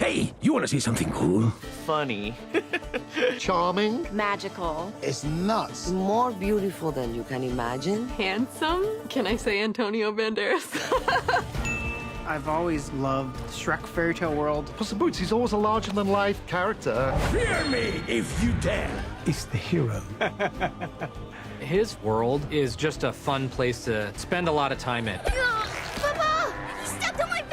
Hey, you want to see something cool? Funny. Charming. Magical. It's nuts. More beautiful than you can imagine. Handsome? Can I say Antonio Banderas? I've always loved Shrek fairy tale world. Puss in Boots, he's always a larger-than-life character. Fear me if you dare. It's the hero. His world is just a fun place to spend a lot of time in. Papa! You stepped on my face!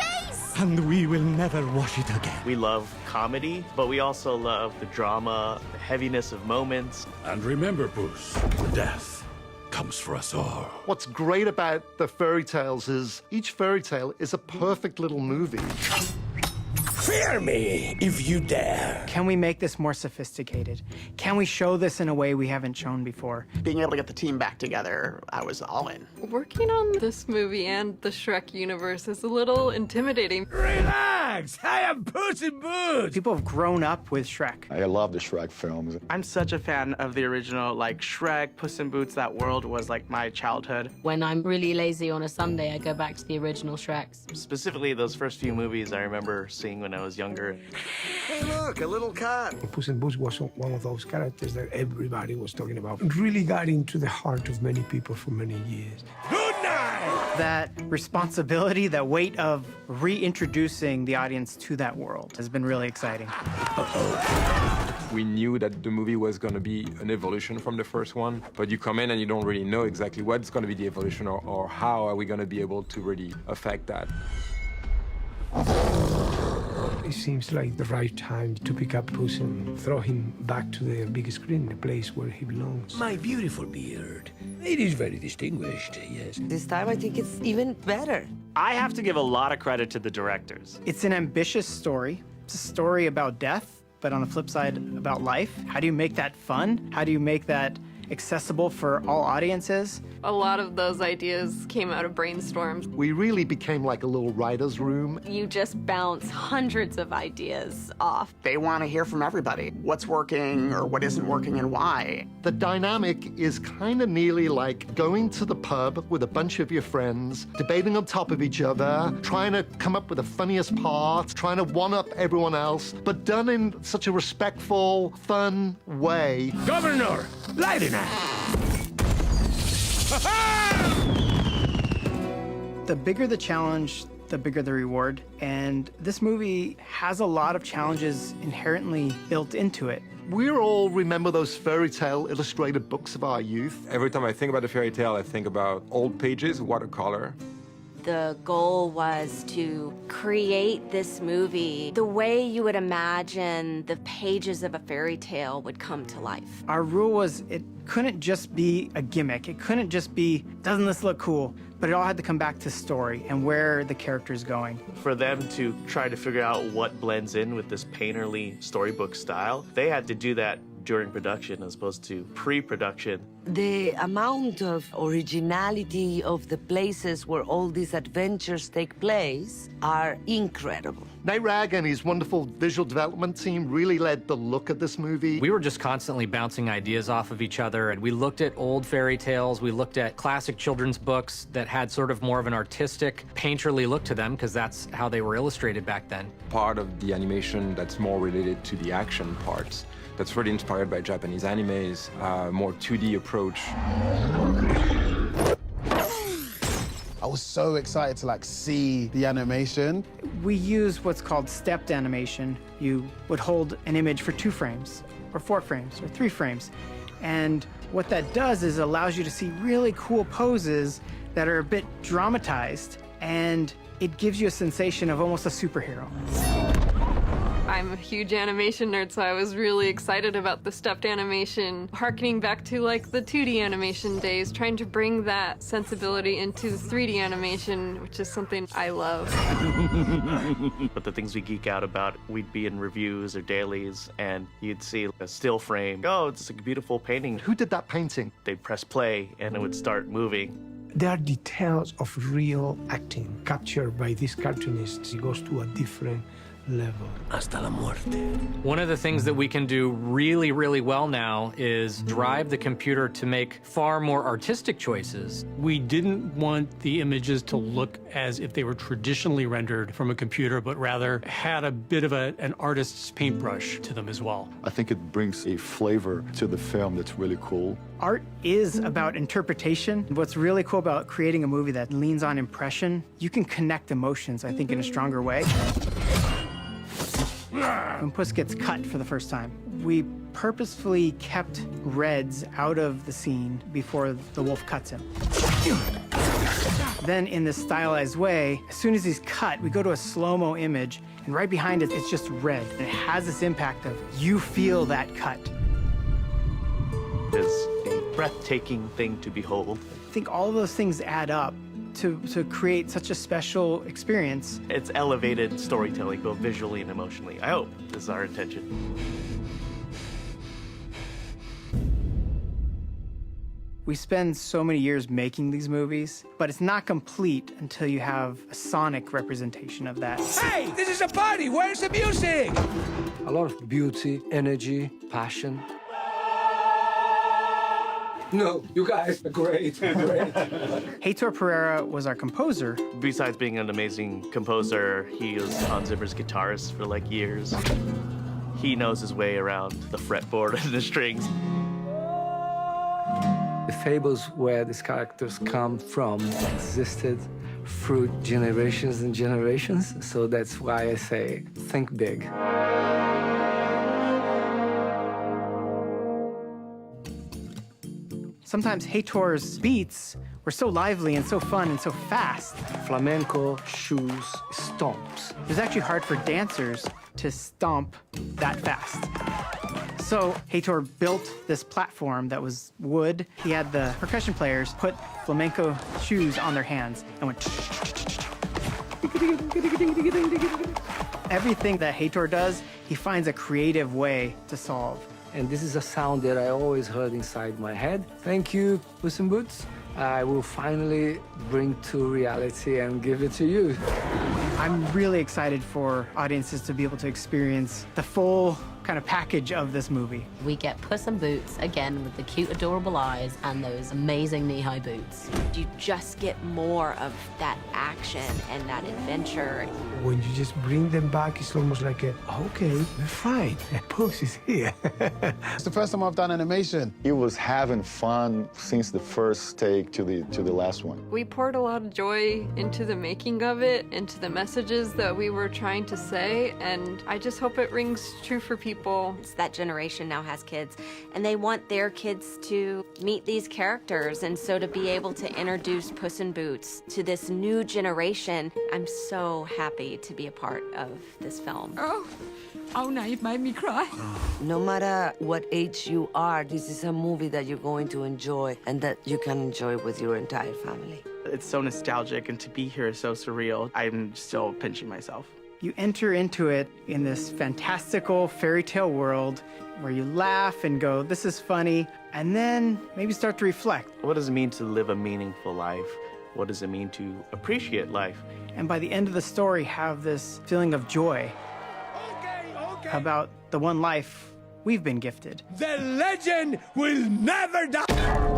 And we will never wash it again. We love comedy, but we also love the drama, the heaviness of moments. And remember, Puss, death comes for us all. What's great about the fairy tales is each fairy tale is a perfect little movie. Fear me if you dare. Can we make this more sophisticated? Can we show this in a way we haven't shown before? Being able to get the team back together, I was all in. Working on this movie and the Shrek universe is a little intimidating. Relax! I am Puss in Boots! People have grown up with Shrek. I love the Shrek films. I'm such a fan of the original, like Shrek, Puss in Boots. That world was like my childhood. When I'm really lazy on a Sunday, I go back to the original Shreks. Specifically, those first few movies I remember seeing when I was younger. Hey, look, a little cat. Puss in Boots was one of those characters that everybody was talking about. It really got into the heart of many people for many years. Good night! That responsibility, that weight of reintroducing the audience to that world has been really exciting. We knew that the movie was going to be an evolution from the first one, but you come in and you don't really know exactly what's going to be the evolution or how are we going to be able to really affect that. It seems like the right time to pick up Puss and throw him back to the big screen, the place where he belongs. My beautiful beard. It is very distinguished, yes. This time I think it's even better. I have to give a lot of credit to the directors. It's an ambitious story. It's a story about death, but on the flip side, about life. How do you make that fun? How do you make that accessible for all audiences? A lot of those ideas came out of brainstorms. We really became like a little writer's room. You just bounce hundreds of ideas off. They want to hear from everybody. What's working or what isn't working and why. The dynamic is kind of nearly like going to the pub with a bunch of your friends, debating on top of each other, trying to come up with the funniest part, trying to one-up everyone else, but done in such a respectful, fun way. Governor, light it up. The bigger the challenge, the bigger the reward. And this movie has a lot of challenges inherently built into it. We all remember those fairy tale illustrated books of our youth. Every time I think about a fairy tale, I think about old pages, watercolor. The goal was to create this movie the way you would imagine the pages of a fairy tale would come to life. Our rule was it couldn't just be a gimmick. It couldn't just be, doesn't this look cool? But it all had to come back to story and where the character's going. For them to try to figure out what blends in with this painterly storybook style, they had to do that during production as opposed to pre-production. The amount of originality of the places where all these adventures take place are incredible. Nate Ragg and his wonderful visual development team really led the look of this movie. We were just constantly bouncing ideas off of each other, and we looked at old fairy tales, we looked at classic children's books that had sort of more of an artistic, painterly look to them, because that's how they were illustrated back then. Part of the animation that's more related to the action parts, that's really inspired by Japanese animes, more 2D approach. I was so excited to see the animation. We use what's called stepped animation. You would hold an image for 2 frames, or 4 frames, or 3 frames. And what that does is allows you to see really cool poses that are a bit dramatized, and it gives you a sensation of almost a superhero. I'm a huge animation nerd, so I was really excited about the stepped animation, harkening back to like the 2D animation days, trying to bring that sensibility into the 3D animation, which is something I love. But the things we geek out about, we'd be in reviews or dailies, and you'd see a still frame. Oh, it's a beautiful painting. Who did that painting? They'd press play, and it would start moving. There are details of real acting captured by these cartoonists. It goes to a different level. Hasta la muerte. One of the things that we can do really, really well now is drive the computer to make far more artistic choices. We didn't want the images to look as if they were traditionally rendered from a computer, but rather had a bit of an artist's paintbrush to them as well. I think it brings a flavor to the film that's really cool. Art is about interpretation. What's really cool about creating a movie that leans on impression, you can connect emotions, I think, in a stronger way. When Puss gets cut for the first time, we purposefully kept Reds out of the scene before the wolf cuts him. Then, in this stylized way, as soon as he's cut, we go to a slow-mo image, and right behind it, it's just red. And it has this impact of, you feel that cut. It's a breathtaking thing to behold. I think all of those things add up to create such a special experience. It's elevated storytelling, both visually and emotionally. I hope this is our intention. We spend so many years making these movies, but it's not complete until you have a sonic representation of that. Hey, this is a party! Where's the music? A lot of beauty, energy, passion. No, you guys are great, great. Heitor Pereira was our composer. Besides being an amazing composer, he was Hans Zimmer's guitarist for like years. He knows his way around the fretboard and the strings. The fables where these characters come from existed through generations and generations, so that's why I say, think big. Sometimes Heitor's beats were so lively and so fun and so fast. Flamenco, shoes, stomps. It was actually hard for dancers to stomp that fast. So Heitor built this platform that was wood. He had the percussion players put flamenco shoes on their hands and went. Everything that Heitor does, he finds a creative way to solve. And this is a sound that I always heard inside my head. Thank you, Puss in Boots. I will finally bring to reality and give it to you. I'm really excited for audiences to be able to experience the full kind of package of this movie. We get Puss in Boots again with the cute, adorable eyes and those amazing knee-high boots. You just get more of that action and that adventure. When you just bring them back, it's almost like okay, we're fine. Puss is here. It's the first time I've done animation. He was having fun since the first take to the last one. We poured a lot of joy into the making of it, into the messages that we were trying to say, and I just hope it rings true for people. That generation now has kids, and they want their kids to meet these characters, and so to be able to introduce Puss in Boots to this new generation, I'm so happy to be a part of this film. Oh, now you've made me cry. No matter what age you are, this is a movie that you're going to enjoy and that you can enjoy with your entire family. It's so nostalgic, and to be here is so surreal. I'm still pinching myself. You enter into it in this fantastical fairy tale world where you laugh and go, this is funny, and then maybe start to reflect. What does it mean to live a meaningful life? What does it mean to appreciate life? And by the end of the story, have this feeling of joy about the one life we've been gifted. The legend will never die!